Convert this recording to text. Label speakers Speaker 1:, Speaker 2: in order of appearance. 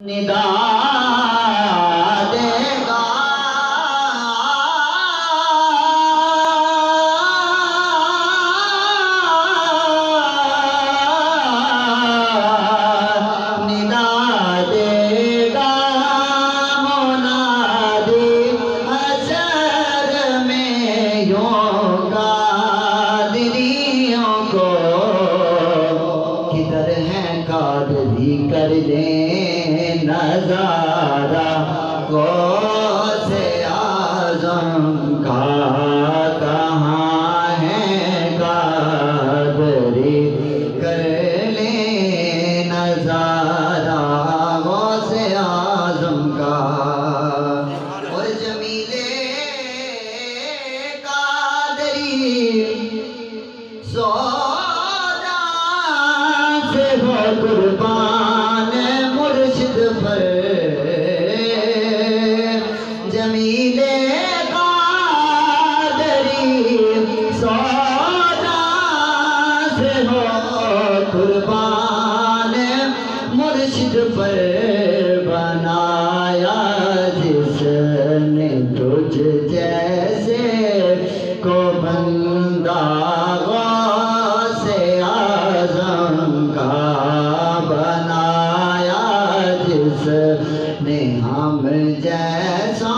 Speaker 1: ندا دے گا ندا دے گا منادی حشر میں یوں قادریوں کو کدھر ہے قادری کر دیں نظارہ غوث اعظم کا کہاں ہے قادری کر لیں نظارہ غوث اعظم کا اور جمیل قادری سودا سے ہو قربان مرشد پر جمیل قادری سودا سے ہو قربان مرشد پر بنایا جس نے تجھ جیسے کو بندہ غوث اعظم کا بنایا جس نے ہم جیسا